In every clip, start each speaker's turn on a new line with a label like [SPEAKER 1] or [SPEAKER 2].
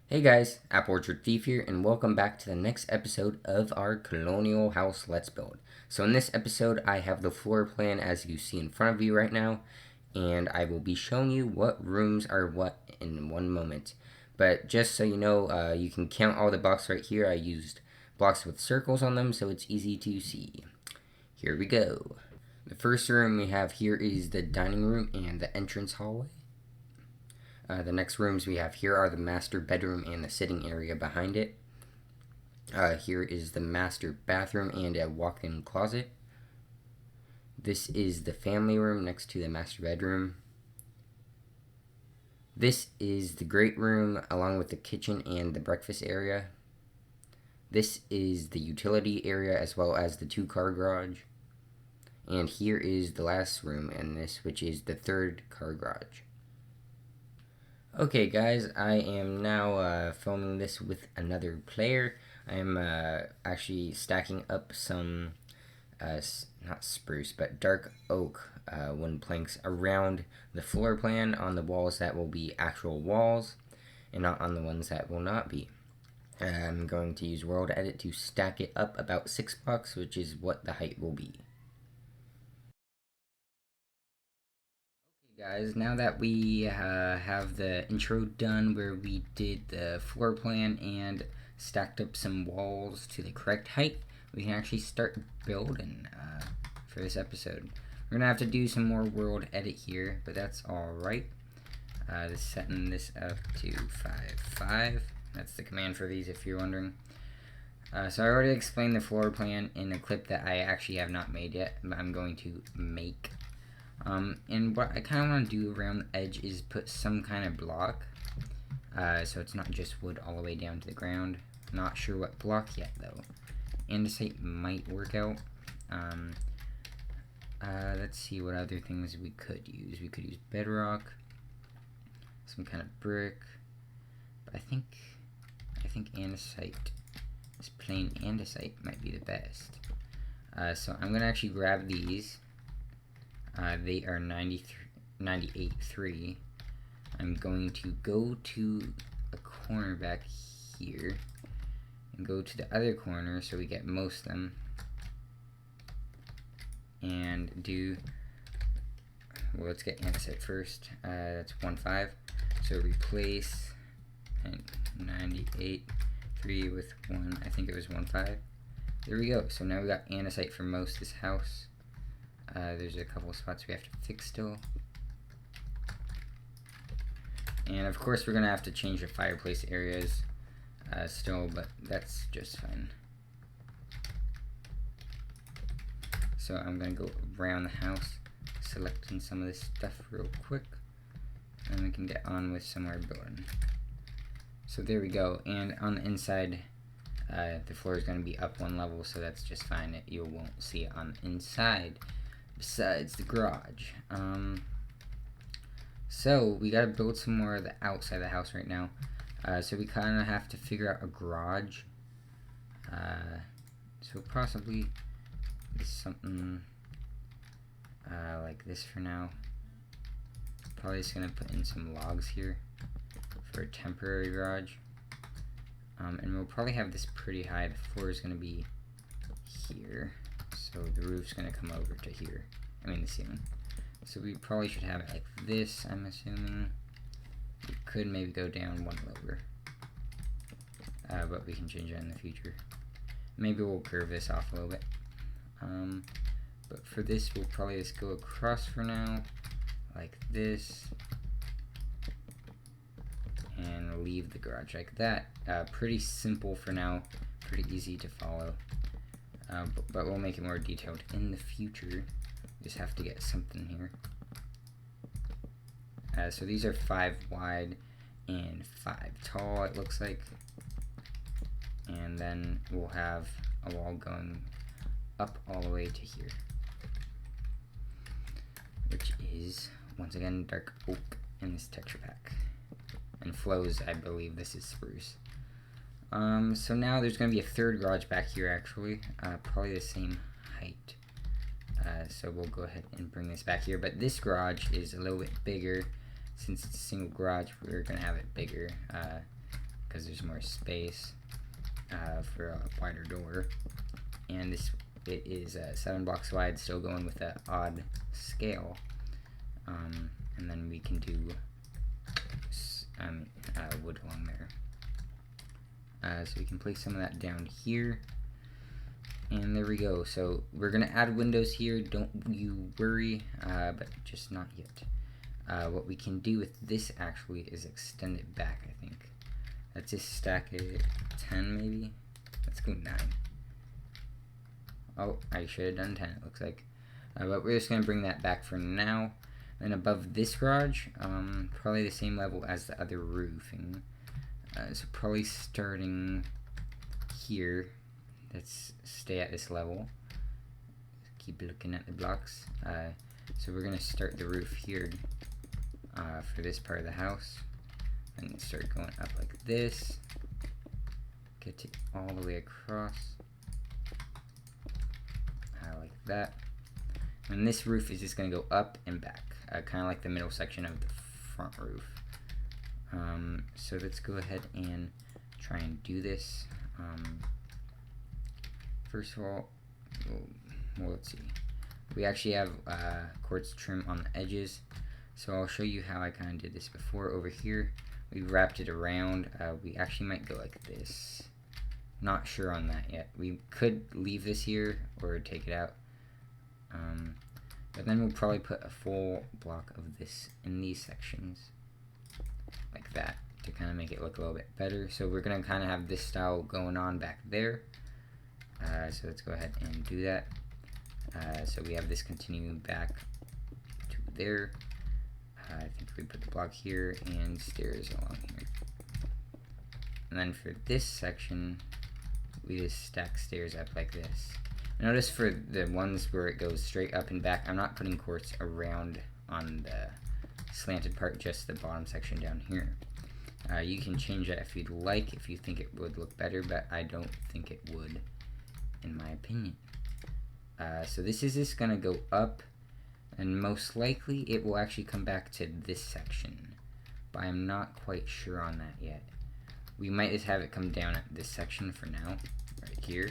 [SPEAKER 1] Hey guys, Apple Orchard Thief here, and welcome back to the next episode of our Colonial House Let's Build. So in this episode, I have the floor plan as you see in front of you right now, and I will be showing you what rooms are what in one moment. But just so you know, you can count all the blocks right here. I used blocks with circles on them, so it's easy to see. Here we go. The first room we have here is the dining room and the entrance hallway. The next rooms we have here are the master bedroom and the sitting area behind it. Here is the master bathroom and a walk-in closet. This is the family room next to the master bedroom. This is the great room along with the kitchen and the breakfast area. This is the utility area as well as the two-car garage. And here is the last room in this, which is the third car garage. Okay guys, I am now filming this with another player. I am actually stacking up some, not spruce, but dark oak wooden planks around the floor plan on the walls that will be actual walls and not on the ones that will not be. I'm going to use World Edit to stack it up about 6 blocks, which is what the height will be. Guys, now that we have the intro done where we did the floor plan and stacked up some walls to the correct height, we can actually start building for this episode. We're gonna have to do some more world edit here, but that's alright. Just setting this up to 5.5. That's the command for these if you're wondering. So I already explained the floor plan in a clip that I actually have not made yet, but I'm going to make. And what I kind of want to do around the edge is put some kind of block, so it's not just wood all the way down to the ground. Not sure what block yet though. Andesite might work out. Let's see what other things we could use. We could use bedrock, some kind of brick, but I think andesite, this plain andesite might be the best. So I'm gonna actually grab these. They are 98.3. I'm going to go to a corner back here and go to the other corner so we get most of them and do, well, let's get andesite first. That's 1.5, so replace 98.3 with 1, I think it was 1.5. There we go. So now we got andesite for most of this house. There's a couple of spots we have to fix still. And of course we're going to have to change the fireplace areas still, but that's just fine. So I'm going to go around the house, selecting some of this stuff real quick, and we can get on with some more building. So there we go, and on the inside, the floor is going to be up 1 level, so that's just fine. You won't see it on the inside. Besides the garage. So we gotta build some more of the outside of the house right now. So we kind of have to figure out a garage. So possibly something like this for now. Probably just gonna put in some logs here for a temporary garage. And we'll probably have this pretty high. The floor is gonna be here. So the roof's gonna come over to here. I mean the ceiling. So we probably should have it like this, I'm assuming. We could maybe go down 1 lower. But we can change that in the future. Maybe we'll curve this off a little bit. But for this, we'll probably just go across for now, like this. And leave the garage like that. Pretty simple for now, pretty easy to follow. But we'll make it more detailed in the future. Just have to get something here. So these are 5 wide and 5 tall, it looks like. And then we'll have a wall going up all the way to here, which is, once again, dark oak in this texture pack. And flows, I believe this is spruce. So now there's going to be a third garage back here actually, probably the same height. So we'll go ahead and bring this back here, but this garage is a little bit bigger. Since it's a single garage, we're going to have it bigger. because there's more space for a wider door. And this, it is 7 blocks wide, still going with that odd scale. And then we can do wood along there. So we can place some of that down here. And there we go. So we're gonna add windows here, don't you worry, but just not yet. What we can do with this actually is extend it back, I think. Let's just stack it 10 maybe. Let's go 9. Oh, I should have done 10, it looks like. But we're just gonna bring that back for now. And above this garage, probably the same level as the other roofing. So probably starting here. Let's stay at this level. Keep looking at the blocks. So we're gonna start the roof here for this part of the house, and start going up like this. Get it all the way across, like that. And this roof is just gonna go up and back, kind of like the middle section of the front roof. So let's go ahead and try and do this. First of all, well, let's see. We actually have quartz trim on the edges, so I'll show you how I kind of did this before. Over here, we wrapped it around. We actually might go like this. Not sure on that yet. We could leave this here or take it out. But then we'll probably put a full block of this in these sections, like that, to kind of make it look a little bit better. So we're gonna kind of have this style going on back there. So let's go ahead and do that. So we have this continuing back to there. I think we put the block here and stairs along here. And then for this section, we just stack stairs up like this. Notice for the ones where it goes straight up and back, I'm not putting quartz around on the slanted part, just the bottom section down here. You can change that if you'd like, if you think it would look better, but I don't think it would, in my opinion. So this is just gonna go up, and most likely it will actually come back to this section, but I'm not quite sure on that yet. We might just have it come down at this section for now, right here.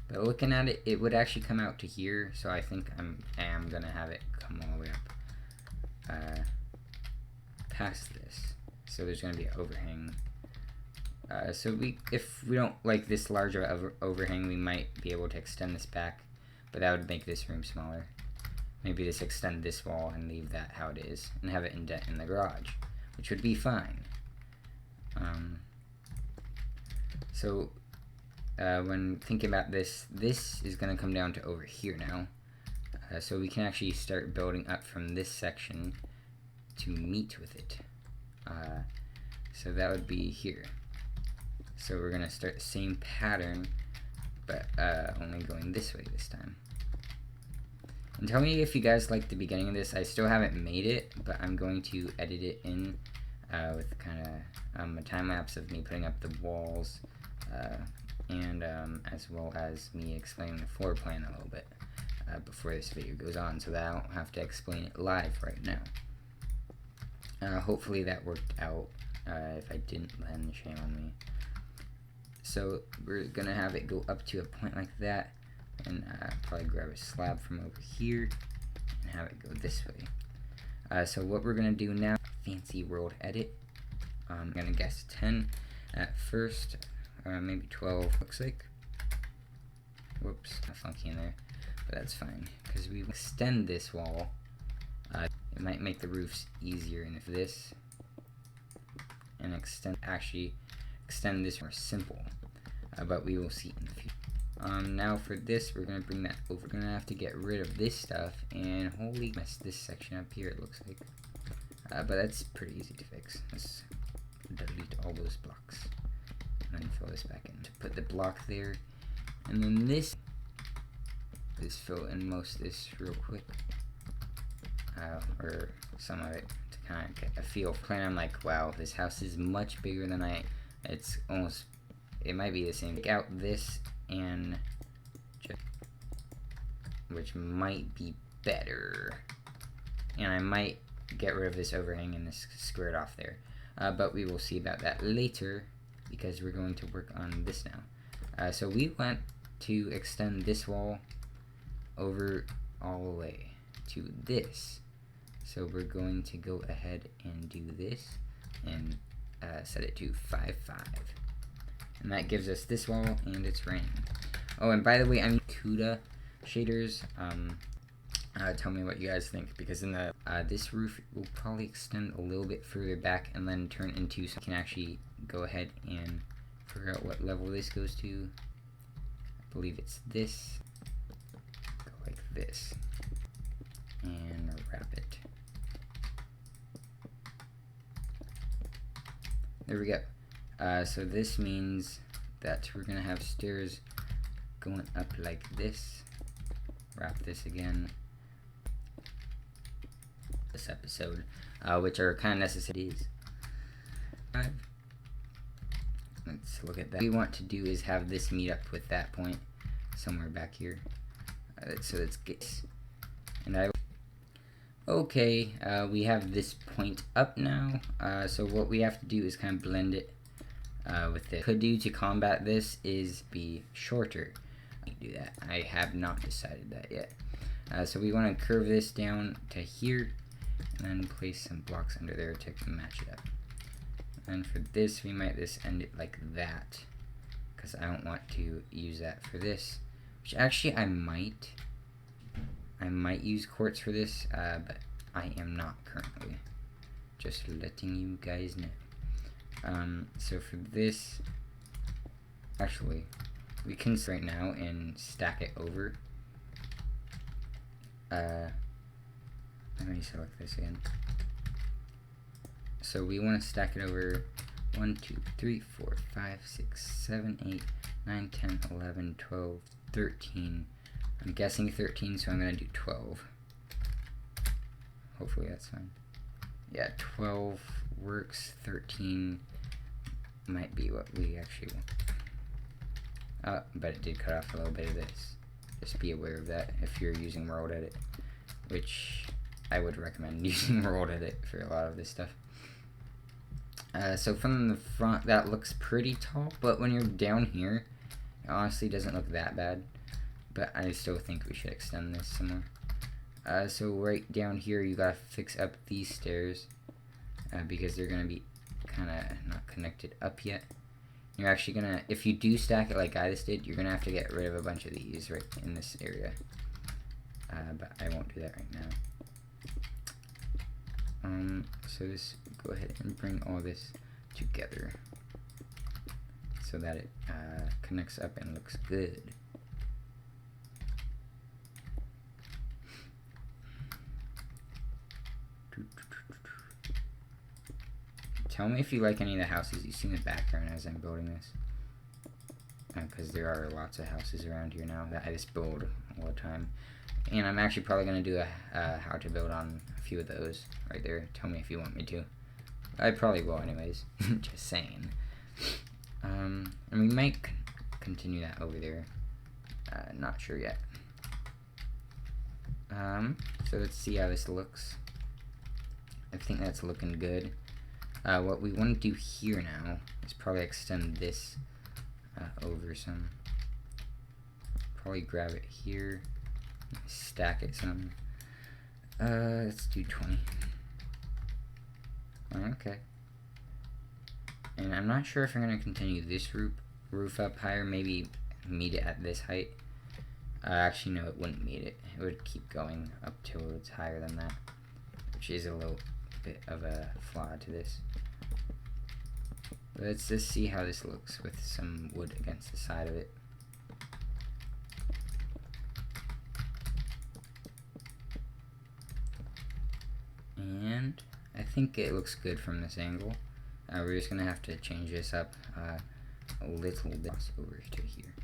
[SPEAKER 1] But looking at it, it would actually come out to here, so I think I am gonna have it come all the way up past this. So there's gonna be an overhang. So if we don't like this larger overhang, we might be able to extend this back, but that would make this room smaller. Maybe just extend this wall and leave that how it is, and have it indent in the garage, which would be fine. When thinking about this, this is going to come down to over here now. So we can actually start building up from this section to meet with it. So that would be here. So we're going to start the same pattern, but only going this way this time. And tell me if you guys like the beginning of this. I still haven't made it, but I'm going to edit it in with kind of a time lapse of me putting up the walls, and as well as me explaining the floor plan a little bit before this video goes on, so that I don't have to explain it live right now. Hopefully that worked out. If I didn't, then shame on me. So we're gonna have it go up to a point like that, and probably grab a slab from over here and have it go this way. So what we're gonna do now, fancy world edit. I'm gonna guess 10 at first, maybe 12 looks like. Whoops, funky in there, but that's fine because we extend this wall. It might make the roofs easier, and if this and actually extend this more simple, but we will see in the future. Now for this, we're gonna bring that over. We're gonna have to get rid of this stuff, and holy mess, this section up here it looks like. But that's pretty easy to fix. Let's delete all those blocks and then fill this back in. To put the block there, and then this fill in most of this real quick, or some of it, to kind of get a feel. I'm like, wow, this house is much bigger than it's almost, it might be the same. Take out this and which might be better, and I might get rid of this overhang and this squared off there. but we will see about that later because we're going to work on this now. So we want to extend this wall over all the way to this. So we're going to go ahead and do this and set it to 5, 5. And that gives us this wall and it's raining. Oh, and by the way, I'm CUDA shaders. Tell me what you guys think, because in the this roof will probably extend a little bit further back and then turn into, so I can actually go ahead and figure out what level this goes to. I believe it's this. Go like this and wrap it. There we go. So this means that we're gonna have stairs going up like this. Wrap this again. This episode, which are kind of necessities. Let's look at that. What we want to do is have this meet up with that point somewhere back here. So let's get, and okay, we have this point up now. So what we have to do is kind of blend it with it. Could do to combat this is be shorter. Do that. I have not decided that yet. So we want to curve this down to here and then place some blocks under there to match it up. And for this, we might just end it like that, because I don't want to use that for this, which actually I might use quartz for this, but I am not currently. Just letting you guys know. So for this, actually, we can right now and stack it over. Let me select this again. So we want to stack it over 1, 2, 3, 4, 5, 6, 7, 8, 9, 10, 11, 12, 13. I'm guessing 13, so I'm going to do 12. Hopefully that's fine. Yeah, 12 works. 13 might be what we actually want. But it did cut off a little bit of this. Just be aware of that if you're using World Edit, which I would recommend using World Edit for a lot of this stuff. So from the front, that looks pretty tall, but when you're down here, it honestly doesn't look that bad. But I still think we should extend this some more. So right down here, you gotta fix up these stairs because they're gonna be kind of not connected up yet. You're actually gonna, if you do stack it like I just did, you're gonna have to get rid of a bunch of these right in this area. But I won't do that right now. So this, go ahead and bring all this together so that it connects up and looks good. Tell me if you like any of the houses you see in the background as I'm building this, because there are lots of houses around here now that I just build all the time. And I'm actually probably going to do a how to build on a few of those right there. Tell me if you want me to. I probably will anyways. Just saying. And we might continue that over there. Not sure yet. So let's see how this looks. I think that's looking good. What we want to do here now is probably extend this over some. Probably grab it here. Stack it some. Let's do 20. Okay. And I'm not sure if I'm going to continue this roof up higher. Maybe meet it at this height. Actually, no, it wouldn't meet it. It would keep going up till it's higher than that, which is a little bit of a flaw to this. But let's just see how this looks with some wood against the side of it. And I think it looks good from this angle. We're just going to have to change this up a little bit over to here.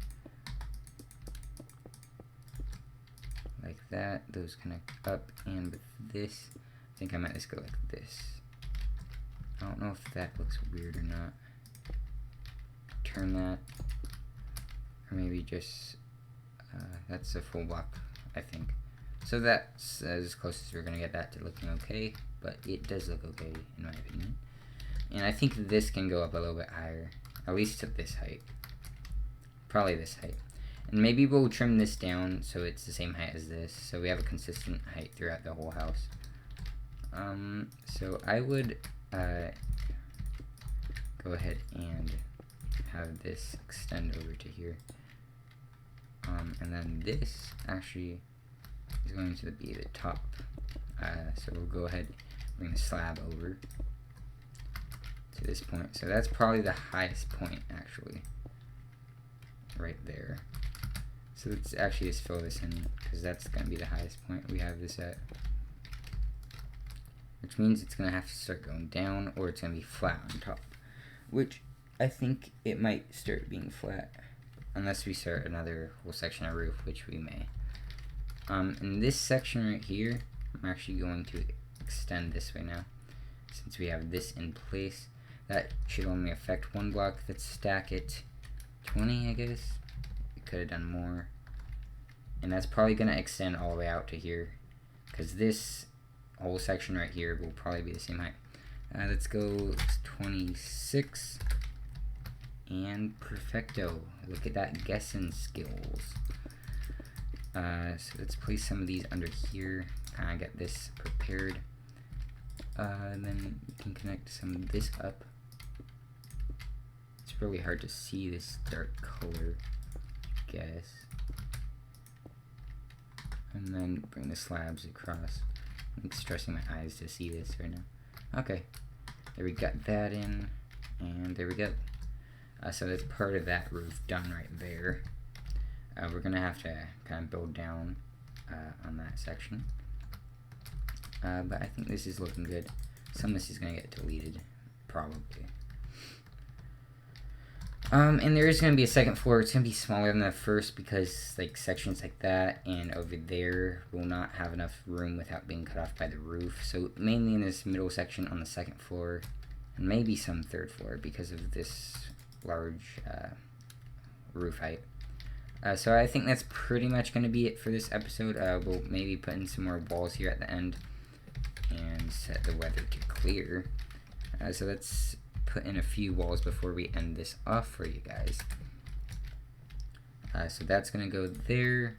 [SPEAKER 1] Like that. Those connect up, and with this, I think I might just go like this. I don't know if that looks weird or not. Turn that, or maybe just, that's a full block, I think. So that's as close as we're going to get that to looking okay, but it does look okay in my opinion. And I think this can go up a little bit higher, at least to this height. Probably this height. And maybe we'll trim this down so it's the same height as this, so we have a consistent height throughout the whole house. So I would go ahead and have this extend over to here. And then this actually is going to be the top. So we'll go ahead and bring the slab over to this point. So that's probably the highest point, actually, right there. So let's actually just fill this in, because that's going to be the highest point we have this at. Which means it's going to have to start going down, or it's going to be flat on top. Which I think it might start being flat, unless we start another whole section of roof, which we may. In this section right here, I'm actually going to extend this way now, since we have this in place. That should only affect one block. Let's stack it 20, I guess. We could have done more. And that's probably going to extend all the way out to here, because this whole section right here will probably be the same height. Let's go 26. And perfecto. Look at that guessing skills. So let's place some of these under here. Kind of get this prepared. And then we can connect some of this up. It's really hard to see this dark color, I guess. And then bring the slabs across. I'm stressing my eyes to see this right now. Okay, there we got that in, and there we go. So that's part of that roof done right there. We're gonna have to kind of build down on that section. But I think this is looking good. Some of this is gonna get deleted, probably. And there is going to be a second floor. It's going to be smaller than the first because like sections like that and over there will not have enough room without being cut off by the roof. So mainly in this middle section on the second floor, and maybe some third floor because of this large roof height. So I think that's pretty much going to be it for this episode. We'll maybe put in some more walls here at the end and set the weather to clear. So let's put in a few walls before we end this off for you guys. So that's gonna go there.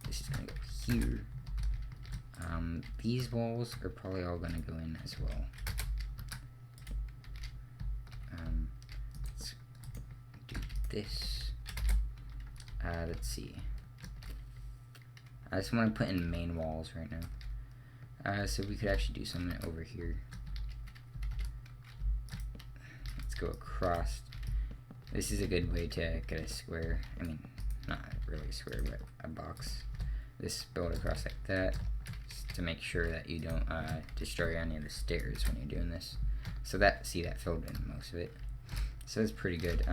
[SPEAKER 1] This is gonna go here. These walls are probably all gonna go in as well. Let's do this. Let's see. I just want to put in main walls right now. So we could actually do something over here. Go across. This is a good way to get a square. I mean, not really a square, but a box. This build across like that, just to make sure that you don't destroy any of the stairs when you're doing this. So that, see, that filled in most of it. So that's pretty good.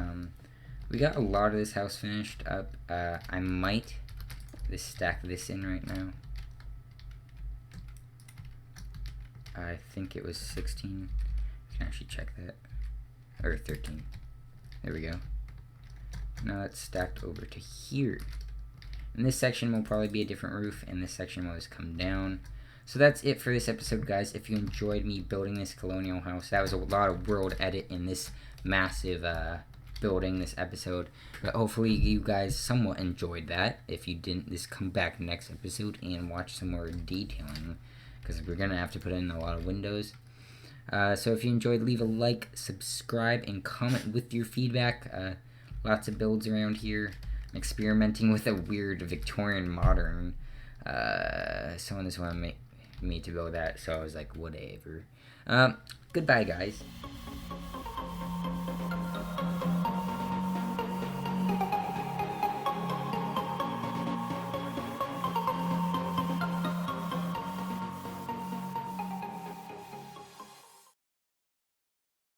[SPEAKER 1] We got a lot of this house finished up. I might just stack this in right now. I think it was 16. You can actually check that. Or 13. There we go. Now it's stacked over to here. And this section will probably be a different roof, and this section will just come down. So that's it for this episode, guys. If you enjoyed me building this colonial house, that was a lot of world edit in this massive building this episode. But hopefully you guys somewhat enjoyed that. If you didn't, just come back next episode and watch some more detailing, because we're going to have to put in a lot of windows. So if you enjoyed, leave a like, subscribe, and comment with your feedback. Lots of builds around here. I'm experimenting with a weird Victorian modern. Someone just wanted me to build that, so I was like, whatever. Goodbye, guys.